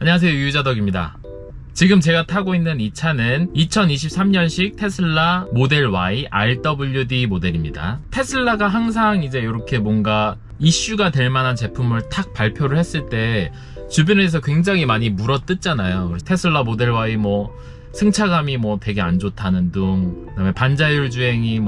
안녕하세요, 유유자덕입니다. 지금 제가 타고 있는 이 차는 2023년식 테슬라 모델 Y RWD 모델입니다. 테슬라가 항상 이제 이렇게 뭔가 이슈가 될 만한 제품을 탁 발표를 했을 때 주변에서 굉장히 많이 물어뜯잖아요. 테슬라 모델 Y 승차감이 되게 안 좋다는 둥, 그다음에 반자율 주행이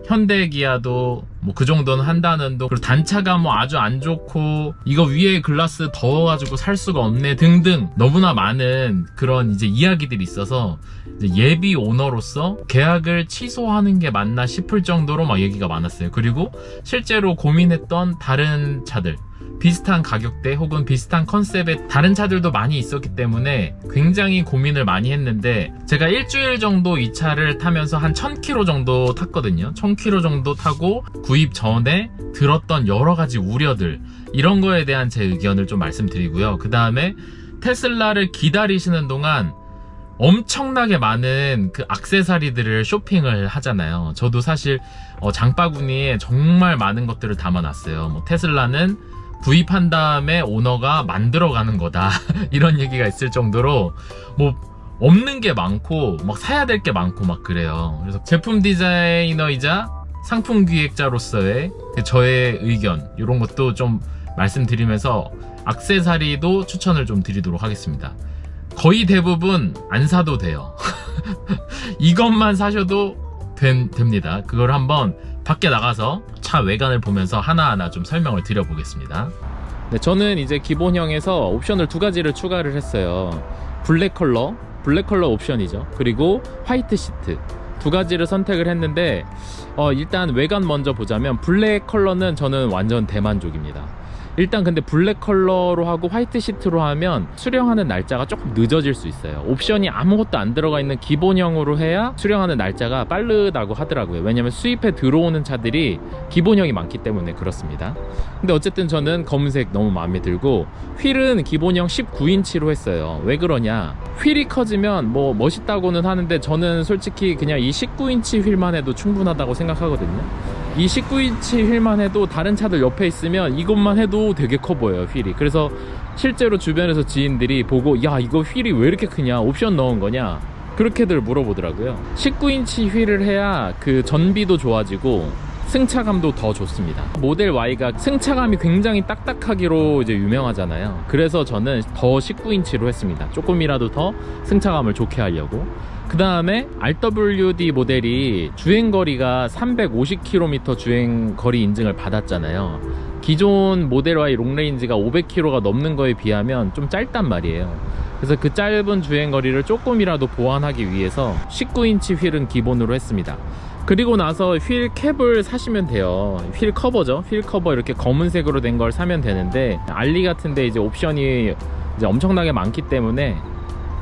현대 기아도 그 정도는 한다는 둥, 그리고 단차가 아주 안 좋고 이거 위에 글라스 더워가지고 살 수가 없네 등등 너무나 많은 그런 이제 이야기들이 있어서 이제 예비 오너로서 계약을 취소하는 게 맞나 싶을 정도로 얘기가 많았어요. 그리고 실제로 고민했던 다른 차들, 비슷한 가격대 혹은 비슷한 컨셉의 다른 차들도 많이 있었기 때문에 굉장히 고민을 많이 했는데, 제가 일주일 정도 이 차를 타면서 한 1000km 정도 탔거든요. 1000km 정도 타고 구입 전에 들었던 여러 가지 우려들, 이런 거에 대한 제 의견을 좀 말씀드리고요. 그 다음에 테슬라를 기다리시는 동안 엄청나게 많은 그 액세서리들을 쇼핑을 하잖아요. 저도 사실 장바구니에 정말 많은 것들을 담아놨어요. 테슬라는 구입한 다음에 오너가 만들어가는 거다 이런 얘기가 있을 정도로 없는 게 많고 사야 될 게 많고 그래요. 그래서 제품 디자이너이자 상품 기획자로서의 저의 의견, 이런 것도 좀 말씀드리면서 액세서리도 추천을 좀 드리도록 하겠습니다. 거의 대부분 안 사도 돼요. 이것만 사셔도 됩니다. 그걸 한번 밖에 나가서 차 외관을 보면서 하나하나 좀 설명을 드려보겠습니다. 네, 저는 이제 기본형에서 옵션을 두 가지를 추가를 했어요. 블랙 컬러 옵션이죠. 그리고 화이트 시트, 두 가지를 선택을 했는데 일단 외관 먼저 보자면 블랙 컬러는 저는 완전 대만족입니다. 일단 근데 블랙 컬러로 하고 화이트 시트로 하면 수령하는 날짜가 조금 늦어질 수 있어요. 옵션이 아무것도 안 들어가 있는 기본형으로 해야 수령하는 날짜가 빠르다고 하더라고요. 왜냐면 수입해 들어오는 차들이 기본형이 많기 때문에 그렇습니다. 근데 어쨌든 저는 검은색 너무 마음에 들고, 휠은 기본형 19인치로 했어요. 왜 그러냐, 휠이 커지면 멋있다고는 하는데 저는 솔직히 그냥 이 19인치 휠만 해도 충분하다고 생각하거든요. 이 19인치 휠만 해도 다른 차들 옆에 있으면 이것만 해도 되게 커 보여요, 휠이. 그래서 실제로 주변에서 지인들이 보고, 야, 이거 휠이 왜 이렇게 크냐, 옵션 넣은 거냐, 그렇게들 물어보더라고요. 19인치 휠을 해야 그 전비도 좋아지고 승차감도 더 좋습니다. 모델 Y가 승차감이 굉장히 딱딱하기로 이제 유명하잖아요. 그래서 저는 더 19인치로 했습니다. 조금이라도 더 승차감을 좋게 하려고. 그 다음에 RWD 모델이 주행거리가 350km 주행거리 인증을 받았잖아요. 기존 모델 Y 롱레인지가 500km가 넘는 거에 비하면 좀 짧단 말이에요. 그래서 그 짧은 주행거리를 조금이라도 보완하기 위해서 19인치 휠은 기본으로 했습니다. 그리고 나서 휠 캡을 사시면 돼요. 휠 커버죠. 휠 커버 이렇게 검은색으로 된 걸 사면 되는데, 알리 같은데 이제 옵션이 이제 엄청나게 많기 때문에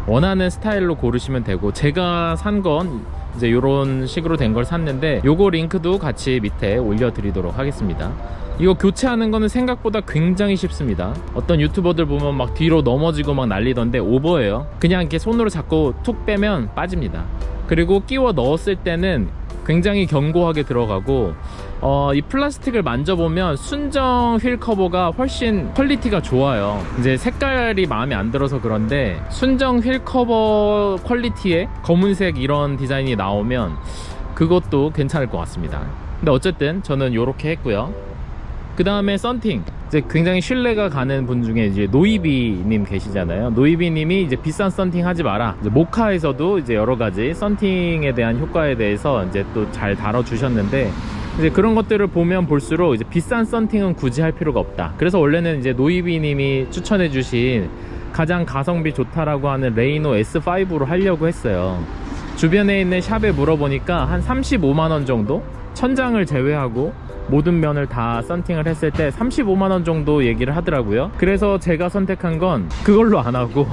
원하는 스타일로 고르시면 되고, 제가 산 건 이제 이런 식으로 된 걸 샀는데, 요거 링크도 같이 밑에 올려드리도록 하겠습니다. 이거 교체하는 거는 생각보다 굉장히 쉽습니다. 어떤 유튜버들 보면 뒤로 넘어지고 난리던데 오버예요. 그냥 이렇게 손으로 잡고 툭 빼면 빠집니다. 그리고 끼워 넣었을 때는 굉장히 견고하게 들어가고, 이 플라스틱을 만져보면 순정 휠 커버가 훨씬 퀄리티가 좋아요. 이제 색깔이 마음에 안 들어서 그런데 순정 휠 커버 퀄리티의 검은색 이런 디자인이 나오면 그것도 괜찮을 것 같습니다. 근데 어쨌든 저는 이렇게 했고요. 그 다음에 썬팅, 이제 굉장히 신뢰가 가는 분 중에 이제 노이비님 계시잖아요. 노이비님이 이제 비싼 썬팅 하지 마라, 이제 모카에서도 이제 여러 가지 썬팅에 대한 효과에 대해서 이제 또 잘 다뤄주셨는데, 이제 그런 것들을 보면 볼수록 이제 비싼 썬팅은 굳이 할 필요가 없다. 그래서 원래는 이제 노이비님이 추천해주신 가장 가성비 좋다라고 하는 레이노 S5로 하려고 했어요. 주변에 있는 샵에 물어보니까 한 35만원 정도? 천장을 제외하고 모든 면을 다 썬팅을 했을 때 35만원 정도 얘기를 하더라고요. 그래서 제가 선택한 건 그걸로 안 하고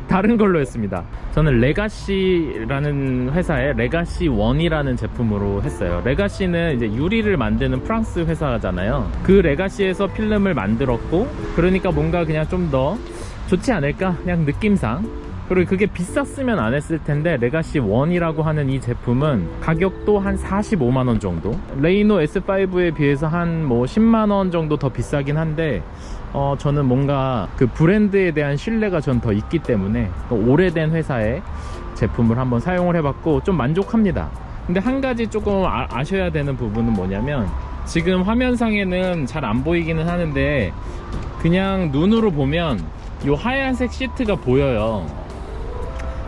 다른 걸로 했습니다. 저는 레가시라는 회사의 레가시 1이라는 제품으로 했어요. 레가시는 이제 유리를 만드는 프랑스 회사잖아요. 그 레가시에서 필름을 만들었고, 그러니까 뭔가 그냥 좀 더 좋지 않을까, 그냥 느낌상 그리고 그게 비쌌으면 안 했을 텐데 레가시 1이라고 하는 이 제품은 가격도 한 45만원 정도, 레이노 S5에 비해서 한 뭐 10만원 정도 더 비싸긴 한데 저는 뭔가 그 브랜드에 대한 신뢰가 전 더 있기 때문에 오래된 회사의 제품을 한번 사용을 해봤고 좀 만족합니다. 근데 한 가지 조금 아셔야 되는 부분은 뭐냐면, 지금 화면상에는 잘 안 보이기는 하는데 그냥 눈으로 보면 이 하얀색 시트가 보여요.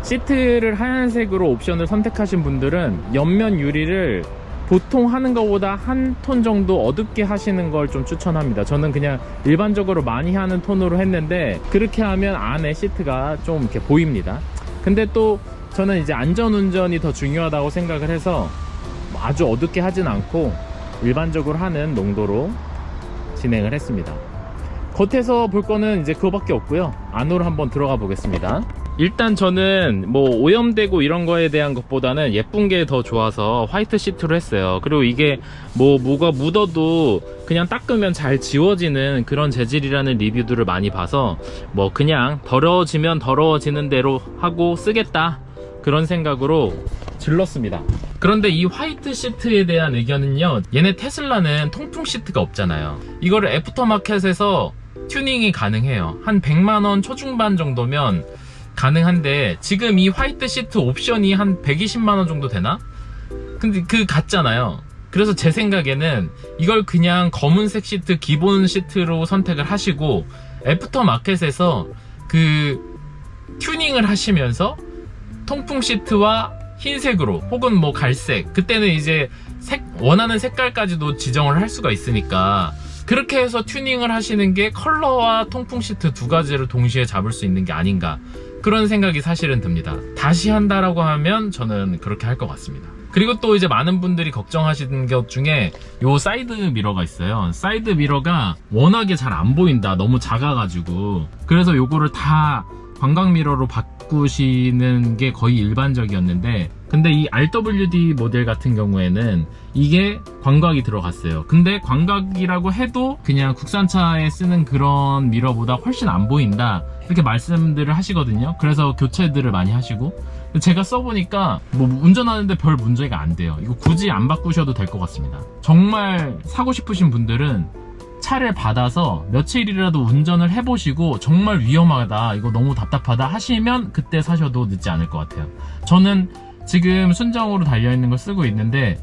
시트를 하얀색으로 옵션을 선택하신 분들은 옆면 유리를 보통 하는 것보다 한 톤 정도 어둡게 하시는 걸 좀 추천합니다. 저는 그냥 일반적으로 많이 하는 톤으로 했는데 그렇게 하면 안에 시트가 좀 이렇게 보입니다. 근데 또 저는 이제 안전운전이 더 중요하다고 생각을 해서 아주 어둡게 하진 않고 일반적으로 하는 농도로 진행을 했습니다. 겉에서 볼 거는 이제 그거밖에 없고요. 안으로 한번 들어가 보겠습니다. 일단 저는 뭐 오염되고 이런 거에 대한 것보다는 예쁜 게 더 좋아서 화이트 시트로 했어요. 그리고 이게 뭐가 묻어도 그냥 닦으면 잘 지워지는 그런 재질이라는 리뷰들을 많이 봐서 뭐 그냥 더러워지면 더러워지는 대로 하고 쓰겠다, 그런 생각으로 질렀습니다. 그런데 이 화이트 시트에 대한 의견은요, 얘네 테슬라는 통풍 시트가 없잖아요. 이거를 애프터마켓에서 튜닝이 가능해요. 한 100만원 초중반 정도면 가능한데 지금 이 화이트 시트 옵션이 한 120만원 정도 되나? 근데 그 같잖아요. 그래서 제 생각에는 이걸 그냥 검은색 시트 기본 시트로 선택을 하시고 애프터마켓에서 그 튜닝을 하시면서 통풍 시트와 흰색으로 혹은 뭐 갈색, 그때는 이제 원하는 색깔까지도 지정을 할 수가 있으니까 그렇게 해서 튜닝을 하시는 게 컬러와 통풍 시트 두 가지를 동시에 잡을 수 있는 게 아닌가, 그런 생각이 사실은 듭니다. 다시 한다라고 하면 저는 그렇게 할 것 같습니다. 그리고 또 이제 많은 분들이 걱정하시는 것 중에 요 사이드 미러가 있어요. 사이드 미러가 워낙에 잘 안 보인다, 너무 작아가지고. 그래서 요거를 다 광각 미러로 바꾸시는 게 거의 일반적이었는데, 근데 이 RWD 모델 같은 경우에는 이게 광각이 들어갔어요. 근데 광각이라고 해도 그냥 국산차에 쓰는 그런 미러보다 훨씬 안 보인다, 이렇게 말씀들을 하시거든요. 그래서 교체들을 많이 하시고, 제가 써보니까 뭐 운전하는데 별 문제가 안 돼요. 이거 굳이 안 바꾸셔도 될 것 같습니다. 정말 사고 싶으신 분들은 차를 받아서 며칠이라도 운전을 해보시고 정말 위험하다, 이거 너무 답답하다 하시면 그때 사셔도 늦지 않을 것 같아요. 저는 지금 순정으로 달려있는 걸 쓰고 있는데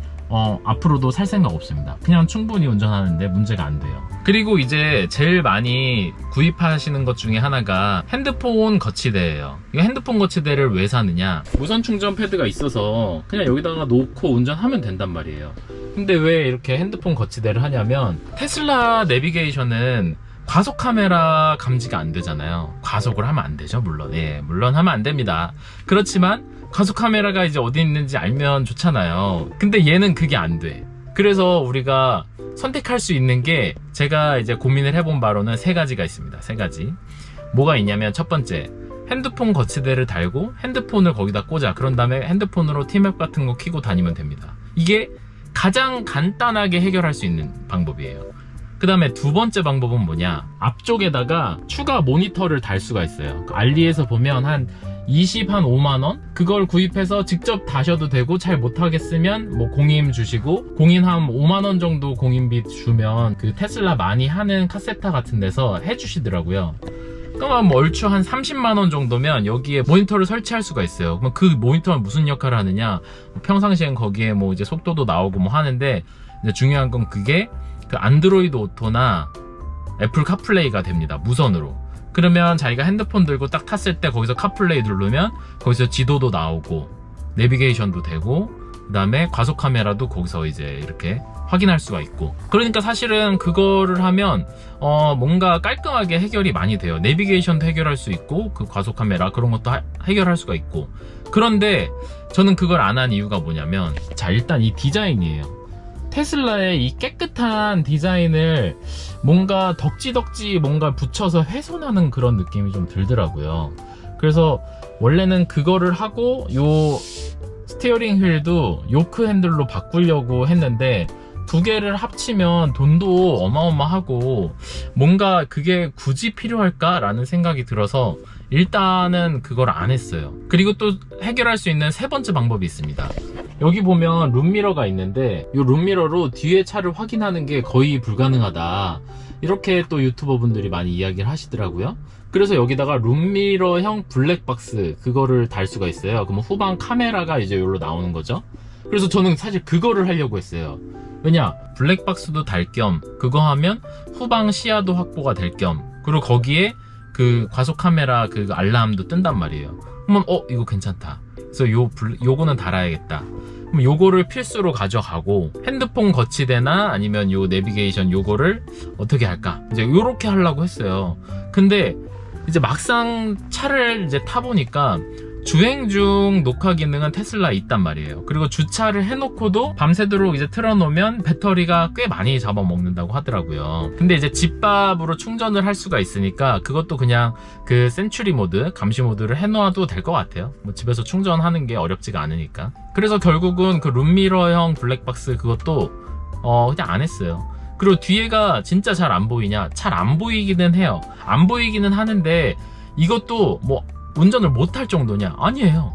앞으로도 살 생각 없습니다. 그냥 충분히 운전하는데 문제가 안 돼요. 그리고 이제 제일 많이 구입하시는 것 중에 하나가 핸드폰 거치대예요. 이 핸드폰 거치대를 왜 사느냐, 무선 충전 패드가 있어서 그냥 여기다가 놓고 운전하면 된단 말이에요. 근데 왜 이렇게 핸드폰 거치대를 하냐면, 테슬라 내비게이션은 과속 카메라 감지가 안 되잖아요. 과속을 하면 안 되죠, 물론. 예, 물론 하면 안 됩니다. 그렇지만 과속 카메라가 이제 어디 있는지 알면 좋잖아요. 근데 얘는 그게 안 돼. 그래서 우리가 선택할 수 있는 게, 제가 이제 고민을 해본 바로는 세 가지가 있습니다. 세 가지. 뭐가 있냐면, 첫 번째, 핸드폰 거치대를 달고 핸드폰을 거기다 꽂아. 그런 다음에 핸드폰으로 티맵 같은 거 켜고 다니면 됩니다. 이게 가장 간단하게 해결할 수 있는 방법이에요. 그 다음에 두 번째 방법은 뭐냐, 앞쪽에다가 추가 모니터를 달 수가 있어요. 알리에서 보면 한 5만원? 그걸 구입해서 직접 다셔도 되고, 잘 못하겠으면 뭐 공임 주시고, 공인 한 5만원 정도 공임비 주면 그 테슬라 많이 하는 카세타 같은 데서 해주시더라고요. 그럼 뭐 얼추 한 30만원 정도면 여기에 모니터를 설치할 수가 있어요. 그럼 그 모니터는 무슨 역할을 하느냐, 평상시엔 거기에 뭐 이제 속도도 나오고 뭐 하는데, 이제 중요한 건 그게 그 안드로이드 오토나 애플 카플레이가 됩니다. 무선으로. 그러면 자기가 핸드폰 들고 딱 탔을 때 거기서 카플레이 누르면 거기서 지도도 나오고 내비게이션도 되고, 그 다음에 과속 카메라도 거기서 이제 이렇게 확인할 수가 있고. 그러니까 사실은 그거를 하면 뭔가 깔끔하게 해결이 많이 돼요. 내비게이션도 해결할 수 있고, 그 과속 카메라 그런 것도 해결할 수가 있고. 그런데 저는 그걸 안 한 이유가 뭐냐면, 자, 일단 이 디자인이에요. 테슬라의 이 깨끗한 디자인을 뭔가 덕지덕지 뭔가 붙여서 훼손하는 그런 느낌이 좀 들더라고요. 그래서 원래는 그거를 하고 요 스티어링 휠도 요크 핸들로 바꾸려고 했는데 두 개를 합치면 돈도 어마어마하고 뭔가 그게 굳이 필요할까라는 생각이 들어서 일단은 그걸 안 했어요. 그리고 또 해결할 수 있는 세 번째 방법이 있습니다. 여기 보면 룸미러가 있는데 이 룸미러로 뒤에 차를 확인하는 게 거의 불가능하다, 이렇게 또 유튜버 분들이 많이 이야기를 하시더라고요. 그래서 여기다가 룸미러형 블랙박스 그거를 달 수가 있어요. 그러면 후방 카메라가 이제 여기로 나오는 거죠. 그래서 저는 사실 그거를 하려고 했어요. 왜냐, 블랙박스도 달 겸 그거 하면 후방 시야도 확보가 될 겸, 그리고 거기에 그 과속 카메라 그 알람도 뜬단 말이에요. 그러면 이거 괜찮다. 그래서 요거는 달아야겠다. 그럼 요거를 필수로 가져가고 핸드폰 거치대나 아니면 요 내비게이션 요거를 어떻게 할까, 이제 요렇게 하려고 했어요. 근데 이제 막상 차를 이제 타보니까 주행 중 녹화 기능은 테슬라에 있단 말이에요. 그리고 주차를 해놓고도 밤새도록 이제 틀어놓으면 배터리가 꽤 많이 잡아먹는다고 하더라고요. 근데 이제 집밥으로 충전을 할 수가 있으니까 그것도 그냥 그 센츄리 모드, 감시 모드를 해놓아도 될 것 같아요. 뭐 집에서 충전하는 게 어렵지가 않으니까. 그래서 결국은 그 룸미러형 블랙박스 그것도 그냥 안 했어요. 그리고 뒤에가 진짜 잘 안 보이냐? 잘 안 보이기는 해요. 안 보이기는 하는데 이것도 뭐 운전을 못할 정도냐? 아니에요.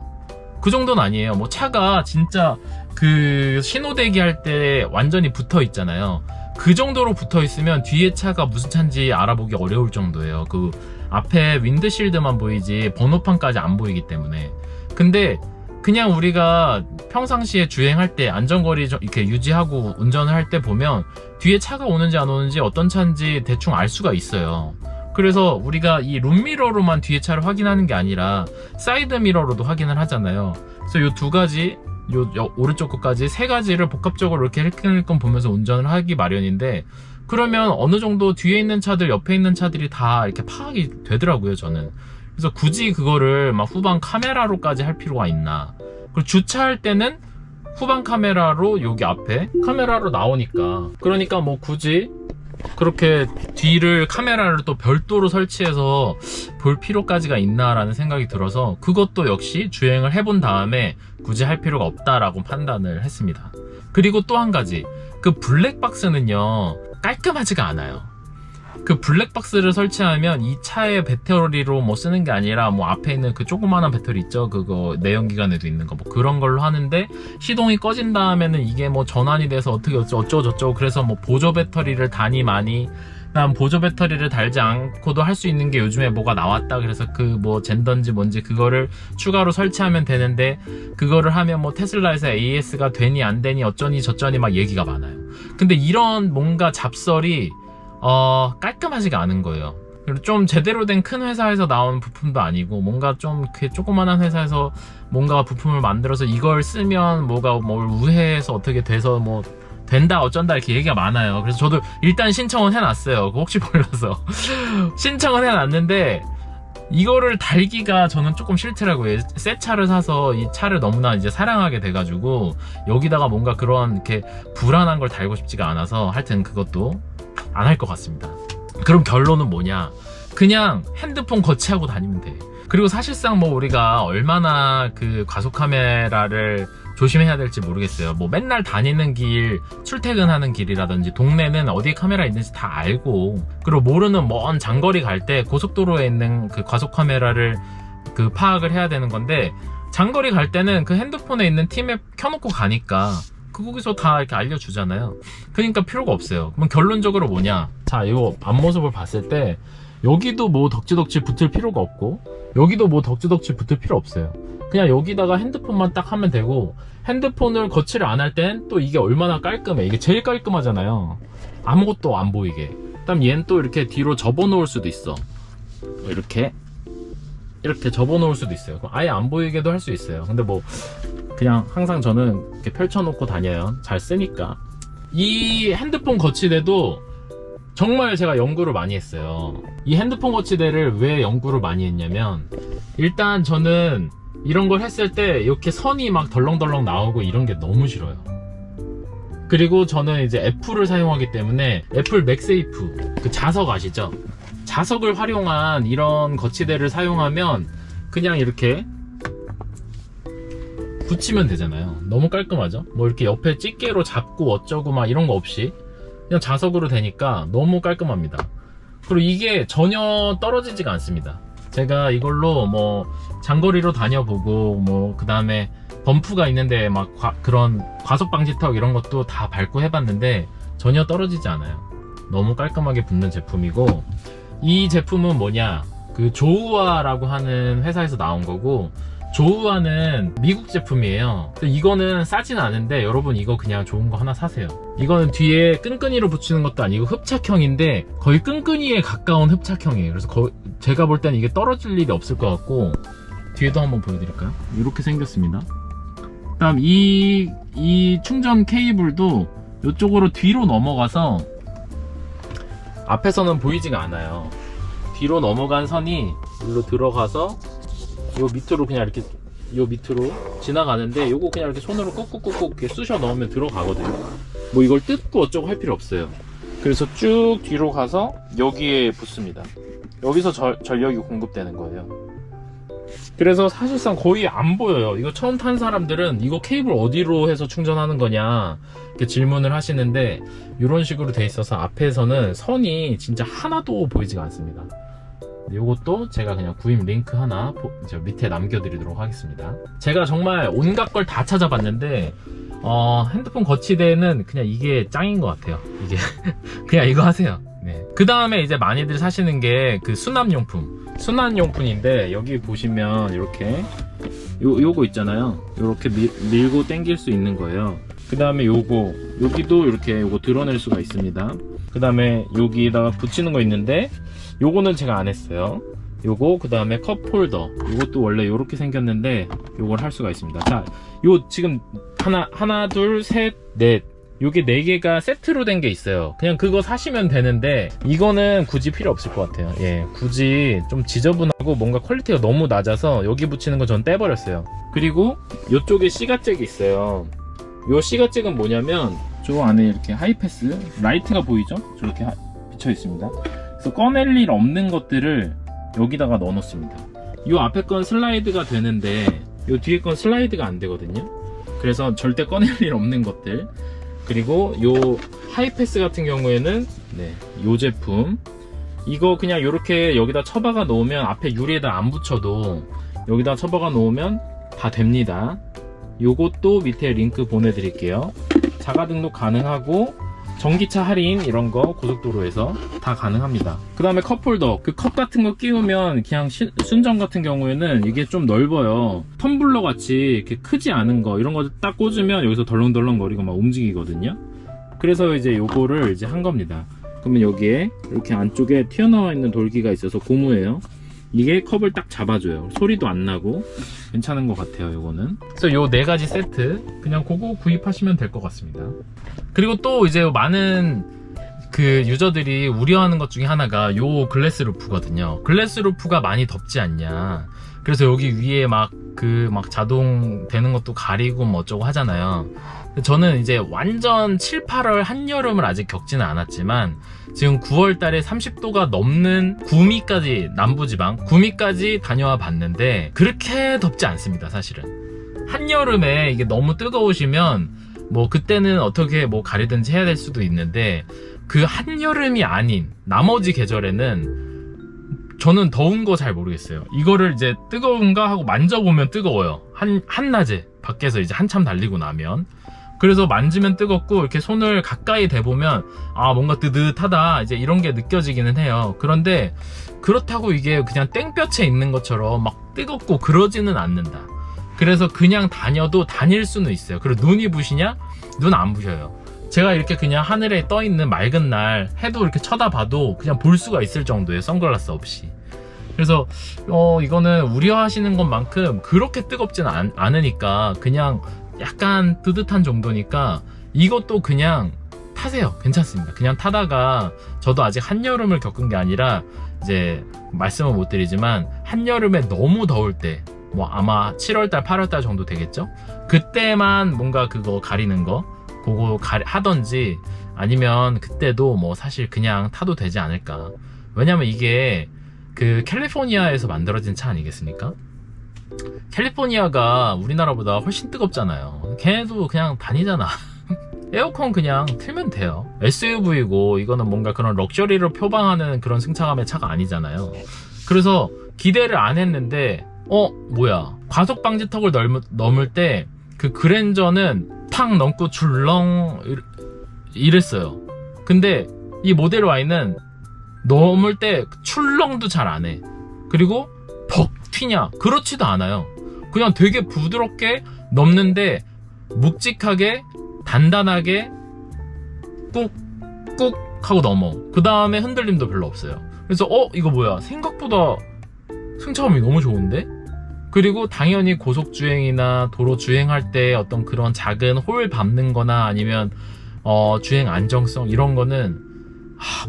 그 정도는 아니에요. 뭐 차가 진짜 그 신호대기 할 때 완전히 붙어 있잖아요. 그 정도로 붙어 있으면 뒤에 차가 무슨 차인지 알아보기 어려울 정도예요. 그 앞에 윈드실드만 보이지 번호판까지 안 보이기 때문에. 근데 그냥 우리가 평상시에 주행할 때 안전거리 이렇게 유지하고 운전을 할 때 보면 뒤에 차가 오는지 안 오는지 어떤 차인지 대충 알 수가 있어요. 그래서 우리가 이 룸미러로만 뒤에 차를 확인하는 게 아니라 사이드 미러로도 확인을 하잖아요. 그래서 요 두 가지, 요 오른쪽 끝까지 세 가지를 복합적으로 이렇게 힐끔힐끔 보면서 운전을 하기 마련인데, 그러면 어느 정도 뒤에 있는 차들, 옆에 있는 차들이 다 이렇게 파악이 되더라고요, 저는. 그래서 굳이 그거를 막 후방 카메라로까지 할 필요가 있나. 그리고 주차할 때는 후방 카메라로 여기 앞에 카메라로 나오니까, 그러니까 뭐 굳이 그렇게 뒤를 카메라를 또 별도로 설치해서 볼 필요까지가 있나라는 생각이 들어서 그것도 역시 주행을 해본 다음에 굳이 할 필요가 없다라고 판단을 했습니다. 그리고 또 한 가지, 그 블랙박스는요 깔끔하지가 않아요. 그 블랙박스를 설치하면 이 차의 배터리로 뭐 쓰는 게 아니라 뭐 앞에 있는 그 조그마한 배터리 있죠, 그거 내연기관에도 있는 거 뭐 그런 걸로 하는데, 시동이 꺼진 다음에는 이게 뭐 전환이 돼서 어떻게 어쩌고 저쩌고, 그래서 뭐 보조 배터리를 다니 많이, 난 보조 배터리를 달지 않고도 할 수 있는 게 요즘에 뭐가 나왔다, 그래서 그 뭐 젠던지 뭔지 그거를 추가로 설치하면 되는데, 그거를 하면 뭐 테슬라에서 AS가 되니 안 되니 어쩌니 저쩌니 막 얘기가 많아요. 근데 이런 뭔가 잡설이 깔끔하지가 않은 거예요. 그리고 좀 제대로 된 큰 회사에서 나온 부품도 아니고, 뭔가 좀 이렇게 조그만한 회사에서 뭔가 부품을 만들어서 이걸 쓰면 뭐가 뭘 우회해서 어떻게 돼서 뭐 된다 어쩐다 이렇게 얘기가 많아요. 그래서 저도 일단 신청은 해놨어요. 혹시 몰라서 신청은 해놨는데 이거를 달기가 저는 조금 싫더라고요. 새 차를 사서 이 차를 너무나 이제 사랑하게 돼가지고 여기다가 뭔가 그런 이렇게 불안한 걸 달고 싶지가 않아서, 하여튼 그것도 안 할 것 같습니다. 그럼 결론은 뭐냐? 그냥 핸드폰 거치하고 다니면 돼. 그리고 사실상 뭐 우리가 얼마나 그 과속 카메라를 조심해야 될지 모르겠어요. 뭐 맨날 다니는 길, 출퇴근하는 길이라든지 동네는 어디에 카메라 있는지 다 알고, 그리고 모르는 먼 장거리 갈 때 고속도로에 있는 그 과속 카메라를 그 파악을 해야 되는 건데, 장거리 갈 때는 그 핸드폰에 있는 티맵 켜놓고 가니까 거기서 다 이렇게 알려주잖아요. 그러니까 필요가 없어요. 그럼 결론적으로 뭐냐? 자, 이거 앞모습을 봤을 때 여기도 뭐 덕지덕지 붙을 필요가 없고, 여기도 뭐 덕지덕지 붙을 필요 없어요. 그냥 여기다가 핸드폰만 딱 하면 되고, 핸드폰을 거치를 안 할 땐 또 이게 얼마나 깔끔해. 이게 제일 깔끔하잖아요. 아무것도 안 보이게. 그다음 얘는 또 이렇게 뒤로 접어 놓을 수도 있어. 이렇게 접어 놓을 수도 있어요. 아예 안 보이게도 할 수 있어요. 근데 뭐 그냥 항상 저는 이렇게 펼쳐놓고 다녀요. 잘 쓰니까. 이 핸드폰 거치대도 정말 제가 연구를 많이 했어요. 이 핸드폰 거치대를 왜 연구를 많이 했냐면, 일단 저는 이런 걸 했을 때 이렇게 선이 막 덜렁덜렁 나오고 이런 게 너무 싫어요. 그리고 저는 이제 애플을 사용하기 때문에 애플 맥세이프, 그 자석 아시죠? 자석을 활용한 이런 거치대를 사용하면 그냥 이렇게 붙이면 되잖아요. 너무 깔끔하죠? 뭐 이렇게 옆에 집게로 잡고 어쩌고 막 이런 거 없이 그냥 자석으로 되니까 너무 깔끔합니다. 그리고 이게 전혀 떨어지지가 않습니다. 제가 이걸로 뭐 장거리로 다녀보고 뭐 그 다음에 범프가 있는데 막 그런 과속 방지턱 이런 것도 다 밟고 해봤는데 전혀 떨어지지 않아요. 너무 깔끔하게 붙는 제품이고, 이 제품은 뭐냐, 그 조우아라고 하는 회사에서 나온 거고, 조우아는 미국 제품이에요. 이거는 싸진 않은데 여러분 이거 그냥 좋은 거 하나 사세요. 이거는 뒤에 끈끈이로 붙이는 것도 아니고 흡착형인데 거의 끈끈이에 가까운 흡착형이에요. 그래서 제가 볼 때는 이게 떨어질 일이 없을 것 같고, 뒤에도 한번 보여드릴까요? 이렇게 생겼습니다. 그다음 이 충전 케이블도 이쪽으로 뒤로 넘어가서 앞에서는 보이지가 않아요. 뒤로 넘어간 선이 여기로 들어가서 요 밑으로 그냥 이렇게 요 밑으로 지나가는데, 요거 그냥 이렇게 손으로 꾹꾹꾹꾹 이렇게 쑤셔 넣으면 들어가거든요. 뭐 이걸 뜯고 어쩌고 할 필요 없어요. 그래서 쭉 뒤로 가서 여기에 붙습니다. 여기서 전력이 공급되는 거예요. 그래서 사실상 거의 안 보여요. 이거 처음 탄 사람들은 이거 케이블 어디로 해서 충전하는 거냐 이렇게 질문을 하시는데, 이런 식으로 돼 있어서 앞에서는 선이 진짜 하나도 보이지가 않습니다. 이것도 제가 그냥 구입 링크 하나 저 밑에 남겨드리도록 하겠습니다. 제가 정말 온갖 걸 다 찾아봤는데 핸드폰 거치대는 그냥 이게 짱인 것 같아요. 이게 그냥 이거 하세요. 네. 그 다음에 이제 많이들 사시는 게 그 수납용품인데, 여기 보시면 이렇게 요거 있잖아요. 이렇게 밀고 당길 수 있는 거예요. 그 다음에 여기도 이렇게 요거 드러낼 수가 있습니다. 그 다음에 여기다가 붙이는 거 있는데, 요거는 제가 안 했어요. 요거, 그 다음에 컵 홀더, 요것도 원래 요렇게 생겼는데 요걸 할 수가 있습니다. 자, 요 지금 하나 둘 셋 넷, 요게 4개가 세트로 된 게 있어요. 그냥 그거 사시면 되는데 이거는 굳이 필요 없을 것 같아요. 예, 굳이 좀 지저분하고 뭔가 퀄리티가 너무 낮아서 여기 붙이는 거 전 떼버렸어요. 그리고 요쪽에 C가잭이 있어요. 요 C가잭은 뭐냐면 저 안에 이렇게 하이패스 라이트가 보이죠? 저렇게 비쳐 있습니다. 그래서 꺼낼 일 없는 것들을 여기다가 넣어 놓습니다. 이 앞에 건 슬라이드가 되는데 이 뒤에 건 슬라이드가 안 되거든요. 그래서 절대 꺼낼 일 없는 것들. 그리고 요 하이패스 같은 경우에는 요 제품, 이거 그냥 이렇게 여기다 처박아 놓으면, 앞에 유리에다 안 붙여도 여기다 처박아 놓으면 다 됩니다. 요것도 밑에 링크 보내드릴게요. 자가 등록 가능하고 전기차 할인 이런 거 고속도로에서 다 가능합니다. 그 다음에 컵홀더, 그 컵 같은 거 끼우면 그냥 순정 같은 경우에는 이게 좀 넓어요. 텀블러 같이 이렇게 크지 않은 거, 이런 거 딱 꽂으면 여기서 덜렁덜렁 거리고 막 움직이거든요. 그래서 이제 요거를 이제 한 겁니다. 그러면 여기에 이렇게 안쪽에 튀어나와 있는 돌기가 있어서 고무예요. 이게 컵을 딱 잡아줘요. 소리도 안 나고 괜찮은 것 같아요, 요거는. 그래서 요 4가지 세트 그냥 그거 구입하시면 될 것 같습니다. 그리고 또 이제 많은 그 유저들이 우려하는 것 중에 하나가 요 글래스 루프거든요. 글래스 루프가 많이 덥지 않냐, 그래서 여기 위에 막 자동 되는 것도 가리고 뭐 어쩌고 하잖아요. 저는 이제 완전 7, 8월 한여름을 아직 겪지는 않았지만 지금 9월 달에 30도가 넘는 구미까지, 남부지방 구미까지 다녀와 봤는데 그렇게 덥지 않습니다. 사실은 한여름에 이게 너무 뜨거우시면 뭐 그때는 어떻게 뭐 가리든지 해야 될 수도 있는데, 그 한여름이 아닌 나머지 계절에는 저는 더운 거 잘 모르겠어요. 이거를 이제 뜨거운가 하고 만져보면 뜨거워요. 한낮에 밖에서 이제 한참 달리고 나면. 그래서 만지면 뜨겁고, 이렇게 손을 가까이 대보면 뭔가 뜨뜻하다 이제 이런 게 느껴지기는 해요. 그런데 그렇다고 이게 그냥 땡볕에 있는 것처럼 막 뜨겁고 그러지는 않는다. 그래서 그냥 다녀도 다닐 수는 있어요. 그리고 눈이 부시냐? 눈 안 부셔요. 제가 이렇게 그냥 하늘에 떠 있는 맑은 날 해도 이렇게 쳐다봐도 그냥 볼 수가 있을 정도예요, 선글라스 없이. 그래서 이거는 우려하시는 것만큼 그렇게 뜨겁지는 않으니까, 그냥 약간 뜨뜻한 정도니까 이것도 그냥 타세요. 괜찮습니다. 그냥 타다가, 저도 아직 한여름을 겪은 게 아니라 이제 말씀은 못 드리지만 한여름에 너무 더울 때, 뭐 아마 7월달 8월달 정도 되겠죠? 그때만 뭔가 그거 가리는 거 그거 하던지, 아니면 그때도 뭐 사실 그냥 타도 되지 않을까. 왜냐면 이게 그 캘리포니아에서 만들어진 차 아니겠습니까? 캘리포니아가 우리나라보다 훨씬 뜨겁잖아요. 걔네도 그냥 다니잖아. 에어컨 그냥 틀면 돼요. SUV고 이거는 뭔가 그런 럭셔리를 표방하는 그런 승차감의 차가 아니잖아요. 그래서 기대를 안 했는데 뭐야, 과속 방지턱을 넘을 때 그 그랜저는 탁 넘고 출렁 이랬어요. 근데 이 모델 Y는 넘을 때 출렁도 잘 안 해. 그리고 벅 튀냐? 그렇지도 않아요. 그냥 되게 부드럽게 넘는데 묵직하게 단단하게 꾹꾹 하고 넘어. 그 다음에 흔들림도 별로 없어요. 그래서 이거 뭐야, 생각보다 승차감이 너무 좋은데? 그리고 당연히 고속주행이나 도로 주행할 때 어떤 그런 작은 홀 밟는 거나 아니면 주행 안정성 이런 거는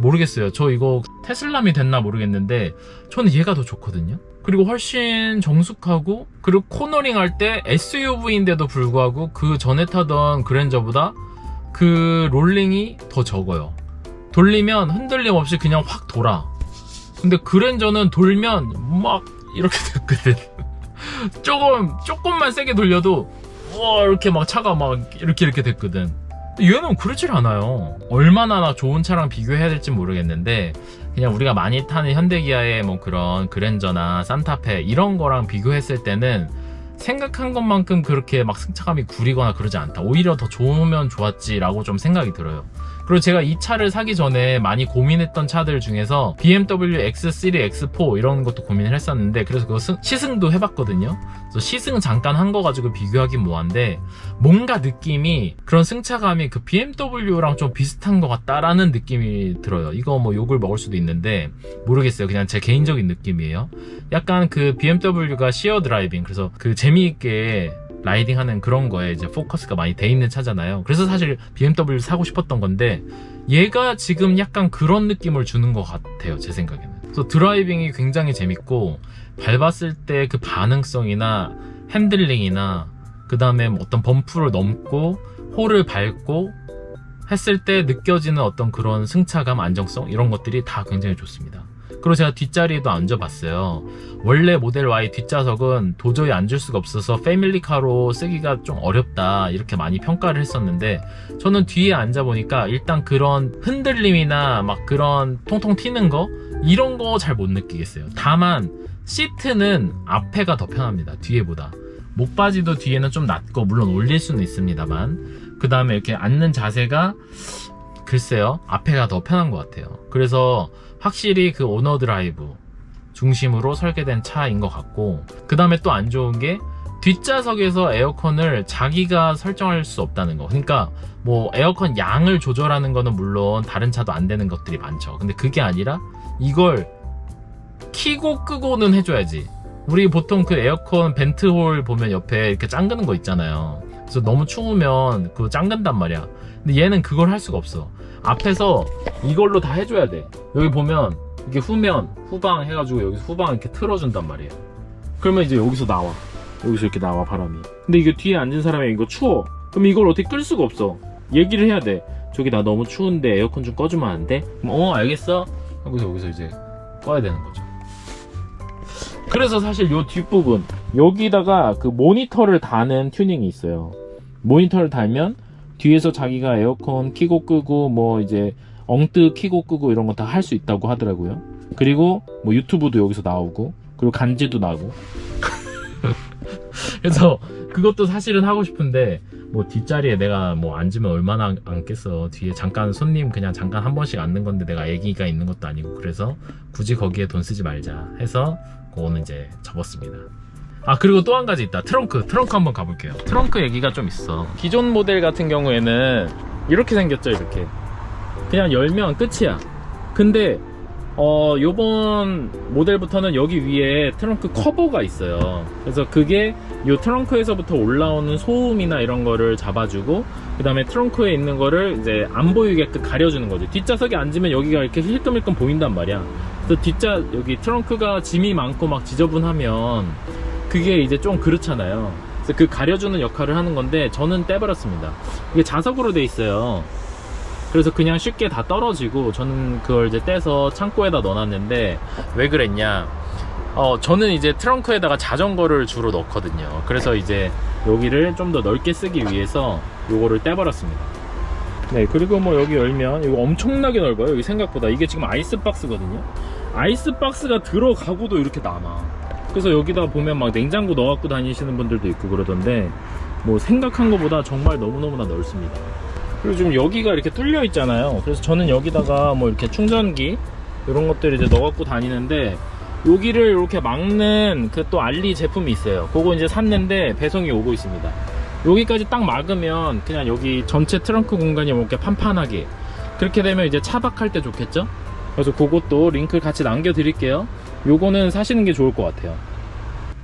모르겠어요. 저 이거 테슬라미 됐나 모르겠는데 저는 얘가 더 좋거든요. 그리고 훨씬 정숙하고, 그리고 코너링 할 때 SUV인데도 불구하고 그 전에 타던 그랜저보다 그 롤링이 더 적어요. 돌리면 흔들림 없이 그냥 확 돌아. 근데 그랜저는 돌면 막 이렇게 됐거든. 조금만 세게 돌려도 이렇게 막 차가 막 이렇게 됐거든. 얘는 그렇질 않아요. 얼마나 좋은 차랑 비교해야 될지 모르겠는데 그냥 우리가 많이 타는 현대기아의 뭐 그런 그랜저나 산타페 이런 거랑 비교했을 때는 생각한 것만큼 그렇게 막 승차감이 구리거나 그러지 않다. 오히려 더 좋으면 좋았지라고 좀 생각이 들어요. 그리고 제가 이 차를 사기 전에 많이 고민했던 차들 중에서 BMW X3, X4 이런 것도 고민을 했었는데, 그래서 그거 시승도 해봤거든요. 그래서 시승 잠깐 한 거 가지고 비교하긴 뭐한데 뭔가 느낌이, 그런 승차감이 그 BMW랑 좀 비슷한 것 같다라는 느낌이 들어요. 이거 뭐 욕을 먹을 수도 있는데 모르겠어요. 그냥 제 개인적인 느낌이에요. 약간 그 BMW가 시어 드라이빙, 그래서 그 재미있게 라이딩하는 그런 거에 이제 포커스가 많이 돼 있는 차잖아요. 그래서 사실 BMW 사고 싶었던 건데 얘가 지금 약간 그런 느낌을 주는 것 같아요, 제 생각에는. 그래서 드라이빙이 굉장히 재밌고, 밟았을 때 그 반응성이나 핸들링이나 그 다음에 어떤 범프를 넘고 홀을 밟고 했을 때 느껴지는 어떤 그런 승차감, 안정성 이런 것들이 다 굉장히 좋습니다. 그리고 제가 뒷자리에도 앉아봤어요. 원래 모델 Y 뒷좌석은 도저히 앉을 수가 없어서 패밀리카로 쓰기가 좀 어렵다 이렇게 많이 평가를 했었는데, 저는 뒤에 앉아보니까 일단 그런 흔들림이나 막 그런 통통 튀는 거 이런 거 잘 못 느끼겠어요. 다만 시트는 앞에가 더 편합니다, 뒤에보다. 목바지도 뒤에는 좀 낮고 물론 올릴 수는 있습니다만, 그 다음에 이렇게 앉는 자세가 글쎄요, 앞에가 더 편한 것 같아요. 그래서 확실히 그 오너 드라이브 중심으로 설계된 차인 것 같고, 그 다음에 또 안 좋은 게 뒷좌석에서 에어컨을 자기가 설정할 수 없다는 거. 그러니까 뭐 에어컨 양을 조절하는 거는 물론 다른 차도 안 되는 것들이 많죠. 근데 그게 아니라 이걸 키고 끄고는 해줘야지. 우리 보통 그 에어컨 벤트홀 보면 옆에 이렇게 잠그는 거 있잖아요. 그래서 너무 추우면 그거 잠근단 말이야. 근데 얘는 그걸 할 수가 없어. 앞에서 이걸로 다 해줘야 돼. 여기 보면 이게 후면, 후방 해가지고 여기서 후방 이렇게 틀어준단 말이에요. 그러면 이제 여기서 나와. 여기서 이렇게 나와, 바람이. 근데 이게 뒤에 앉은 사람이 이거 추워. 그럼 이걸 어떻게 끌 수가 없어. 얘기를 해야 돼. 저기 나 너무 추운데 에어컨 좀 꺼주면 안 돼? 그럼 알겠어? 하고서 여기서 이제 꺼야 되는 거죠. 그래서 사실 요 뒷부분 여기다가 그 모니터를 다는 튜닝이 있어요. 모니터를 달면 뒤에서 자기가 에어컨 키고 끄고 뭐 이제 엉뜨 키고 끄고 이런 거 다 할 수 있다고 하더라고요. 그리고 뭐 유튜브도 여기서 나오고, 그리고 간지도 나고. 그래서 그것도 사실은 하고 싶은데 뭐 뒷자리에 내가 뭐 앉으면 얼마나 앉겠어. 뒤에 잠깐 손님 그냥 잠깐 한 번씩 앉는 건데 내가 애기가 있는 것도 아니고, 그래서 굳이 거기에 돈 쓰지 말자 해서 그거는 이제 접었습니다. 그리고 또 한 가지 있다. 트렁크 한번 가볼게요. 트렁크 얘기가 좀 있어. 기존 모델 같은 경우에는 이렇게 생겼죠. 이렇게 그냥 열면 끝이야. 근데 요번 모델부터는 여기 위에 트렁크 커버가 있어요. 그래서 그게 요 트렁크에서부터 올라오는 소음이나 이런 거를 잡아주고, 그 다음에 트렁크에 있는 거를 이제 안 보이게끔 가려주는 거죠. 뒷좌석에 앉으면 여기가 이렇게 힐끔힐끔 보인단 말이야. 그래서 여기 트렁크가 짐이 많고 막 지저분하면 그게 이제 좀 그렇잖아요. 그래서 그 가려주는 역할을 하는 건데 저는 떼버렸습니다. 이게 자석으로 돼 있어요. 그래서 그냥 쉽게 다 떨어지고, 저는 그걸 이제 떼서 창고에다 넣어놨는데, 왜 그랬냐, 저는 이제 트렁크에다가 자전거를 주로 넣거든요. 그래서 이제 여기를 좀 더 넓게 쓰기 위해서 요거를 떼버렸습니다. 네, 그리고 뭐 여기 열면 이거 엄청나게 넓어요. 여기 생각보다. 이게 지금 아이스박스거든요. 아이스박스가 들어가고도 이렇게 남아. 그래서 여기다 보면 막 냉장고 넣어갖고 다니시는 분들도 있고 그러던데, 뭐 생각한 것보다 정말 너무너무나 넓습니다. 그리고 지금 여기가 이렇게 뚫려 있잖아요. 그래서 저는 여기다가 뭐 이렇게 충전기 이런 것들 이제 넣어갖고 다니는데, 여기를 이렇게 막는 그 또 알리 제품이 있어요. 그거 이제 샀는데 배송이 오고 있습니다. 여기까지 딱 막으면 그냥 여기 전체 트렁크 공간이 이렇게 판판하게, 그렇게 되면 이제 차박할 때 좋겠죠? 그래서 그것도 링크를 같이 남겨 드릴게요. 요거는 사시는 게 좋을 것 같아요.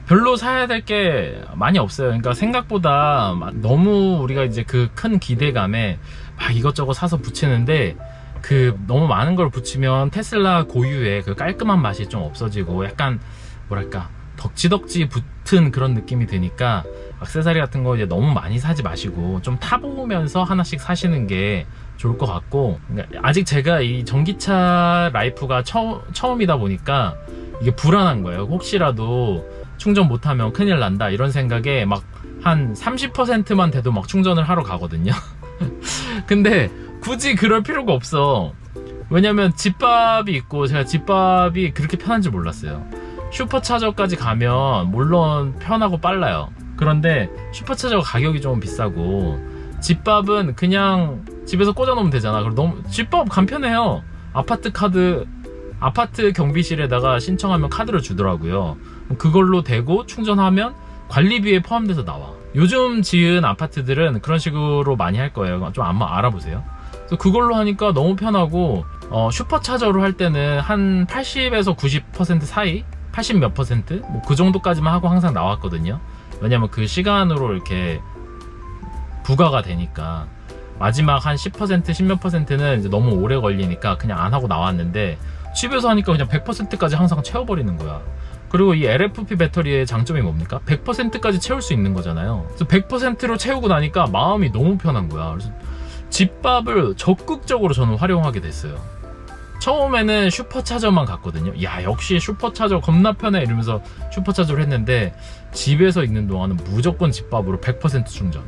별로 사야 될 게 많이 없어요. 그러니까 생각보다 너무 우리가 이제 그 큰 기대감에 막 이것저것 사서 붙이는데, 그 너무 많은 걸 붙이면 테슬라 고유의 그 깔끔한 맛이 좀 없어지고 약간 뭐랄까 덕지덕지 붙은 그런 느낌이 드니까, 액세서리 같은 거 이제 너무 많이 사지 마시고 좀 타보면서 하나씩 사시는 게 좋을 것 같고, 그러니까 아직 제가 이 전기차 라이프가 처음이다 보니까 이게 불안한 거예요. 혹시라도 충전 못하면 큰일 난다 이런 생각에 막 한 30%만 돼도 막 충전을 하러 가거든요. 근데 굳이 그럴 필요가 없어. 왜냐면 집밥이 있고, 제가 집밥이 그렇게 편한지 몰랐어요. 슈퍼차저까지 가면 물론 편하고 빨라요. 그런데 슈퍼차저 가격이 좀 비싸고, 집밥은 그냥 집에서 꽂아놓으면 되잖아. 그리고 너무 집밥 간편해요. 아파트 경비실에다가 신청하면 카드를 주더라고요. 그걸로 대고 충전하면 관리비에 포함돼서 나와. 요즘 지은 아파트들은 그런 식으로 많이 할 거예요. 좀 한번 알아보세요. 그래서 그걸로 하니까 너무 편하고, 슈퍼차저로 할 때는 한 80에서 90% 사이? 80 몇 퍼센트? 뭐 그 정도까지만 하고 항상 나왔거든요. 왜냐면 그 시간으로 이렇게 부과가 되니까. 마지막 한 10%, 10몇 퍼센트는 이제 너무 오래 걸리니까 그냥 안 하고 나왔는데, 집에서 하니까 그냥 100%까지 항상 채워버리는 거야. 그리고 이 LFP 배터리의 장점이 뭡니까? 100%까지 채울 수 있는 거잖아요. 그래서 100%로 채우고 나니까 마음이 너무 편한 거야. 그래서 집밥을 적극적으로 저는 활용하게 됐어요. 처음에는 슈퍼차저만 갔거든요. 야, 역시 슈퍼차저 겁나 편해 이러면서 슈퍼차저를 했는데, 집에서 있는 동안은 무조건 집밥으로 100% 충전.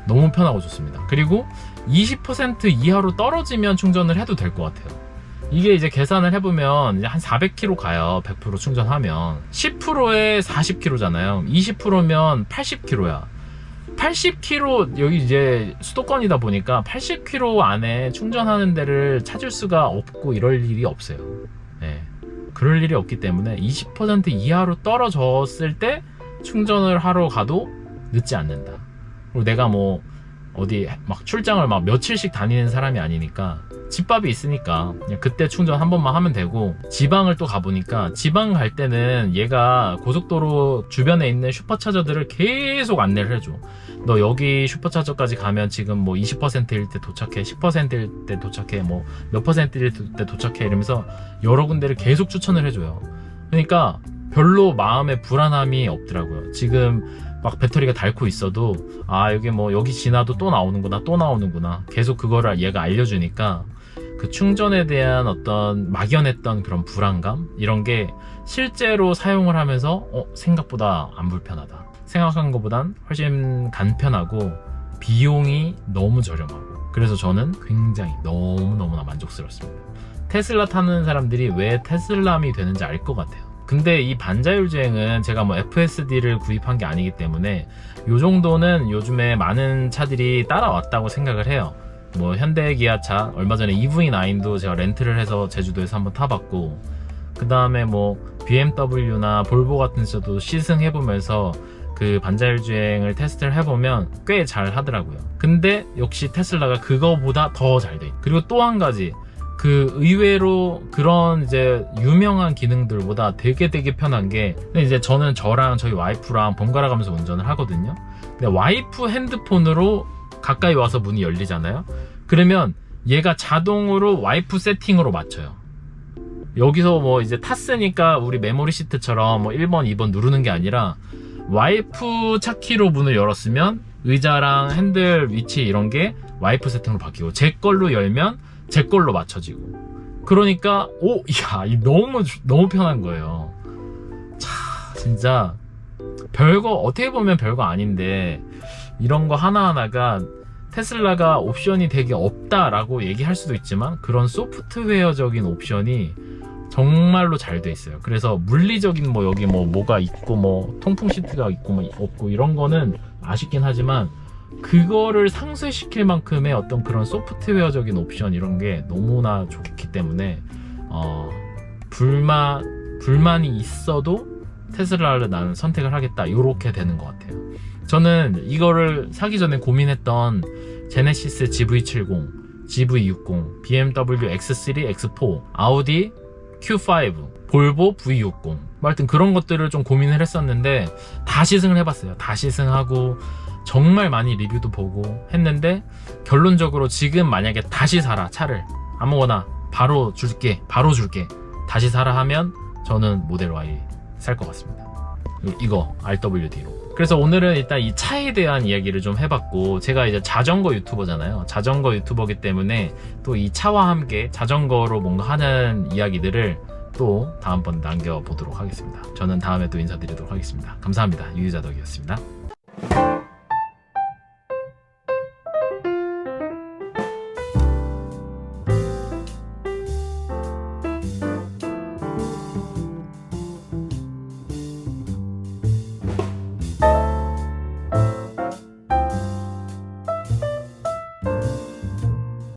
너무 편하고 좋습니다. 그리고 20% 이하로 떨어지면 충전을 해도 될 것 같아요. 이게 이제 계산을 해보면 한 400km 가요. 100% 충전하면 10%에 40km잖아요 20%면 80km야 80km, 여기 이제 수도권이다 보니까 80km 안에 충전하는 데를 찾을 수가 없고 이럴 일이 없어요. 네. 그럴 일이 없기 때문에 20% 이하로 떨어졌을 때 충전을 하러 가도 늦지 않는다. 그리고 내가 뭐 어디 막 출장을 막 며칠씩 다니는 사람이 아니니까 집밥이 있으니까 그냥 그때 충전 한 번만 하면 되고, 지방을 또 가보니까 지방 갈 때는 얘가 고속도로 주변에 있는 슈퍼차저들을 계속 안내를 해줘. 너 여기 슈퍼차저까지 가면 지금 뭐 20%일 때 도착해, 10%일 때 도착해, 뭐 몇 %일 때 도착해 이러면서 여러 군데를 계속 추천을 해줘요. 그러니까 별로 마음에 불안함이 없더라고요. 지금 막 배터리가 닳고 있어도, 아 여기 뭐 여기 지나도 또 나오는구나 계속 그거를 얘가 알려주니까, 그 충전에 대한 어떤 막연했던 그런 불안감, 이런 게 실제로 사용을 하면서 생각보다 안 불편하다, 생각한 것보단 훨씬 간편하고 비용이 너무 저렴하고, 그래서 저는 굉장히 너무너무나 만족스럽습니다. 테슬라 타는 사람들이 왜 테슬람이 되는지 알 것 같아요. 근데 이 반자율 주행은 제가 뭐 FSD를 구입한 게 아니기 때문에 요 정도는 요즘에 많은 차들이 따라왔다고 생각을 해요. 뭐 현대 기아차, 얼마 전에 EV9도 제가 렌트를 해서 제주도에서 한번 타봤고, 그 다음에 뭐 BMW나 볼보 같은 데서도 시승해보면서 그 반자율 주행을 테스트를 해보면 꽤 잘 하더라고요. 근데 역시 테슬라가 그거보다 더 잘 돼. 그리고 또 한 가지, 그 의외로 그런 이제 유명한 기능들보다 되게 편한 게, 근데 이제 저는 저랑 저희 와이프랑 번갈아 가면서 운전을 하거든요. 근데 와이프 핸드폰으로 가까이 와서 문이 열리잖아요. 그러면 얘가 자동으로 와이프 세팅으로 맞춰요. 여기서 뭐 이제 탔으니까 우리 메모리 시트처럼 뭐 1번, 2번 누르는 게 아니라, 와이프 차키로 문을 열었으면 의자랑 핸들 위치 이런 게 와이프 세팅으로 바뀌고, 제 걸로 열면 제 걸로 맞춰지고. 그러니까 야, 너무 편한 거예요. 진짜 별거, 어떻게 보면 별거 아닌데 이런 거 하나하나가 테슬라가 옵션이 되게 없다라고 얘기할 수도 있지만 그런 소프트웨어적인 옵션이 정말로 잘 돼 있어요. 그래서 물리적인 뭐 여기 뭐가 있고 뭐 통풍 시트가 있고 뭐 없고 이런 거는 아쉽긴 하지만 그거를 상쇄시킬 만큼의 어떤 그런 소프트웨어적인 옵션 이런 게 너무나 좋기 때문에 불만이 있어도 테슬라를 나는 선택을 하겠다, 이렇게 되는 것 같아요. 저는 이거를 사기 전에 고민했던 제네시스 GV70, GV60, BMW X3, X4, 아우디 Q5, 볼보 V60, 하여튼 그런 것들을 좀 고민을 했었는데 다 시승을 해봤어요. 다 시승하고 정말 많이 리뷰도 보고 했는데 결론적으로 지금 만약에 다시 사라, 차를 아무거나 바로 줄게 다시 사라 하면 저는 모델 Y 살 것 같습니다. 이거 RWD로. 그래서 오늘은 일단 이 차에 대한 이야기를 좀 해봤고, 제가 이제 자전거 유튜버잖아요. 자전거 유튜버기 때문에 또 이 차와 함께 자전거로 뭔가 하는 이야기들을 또 다음번 남겨보도록 하겠습니다. 저는 다음에 또 인사드리도록 하겠습니다. 감사합니다. 유유자덕이었습니다.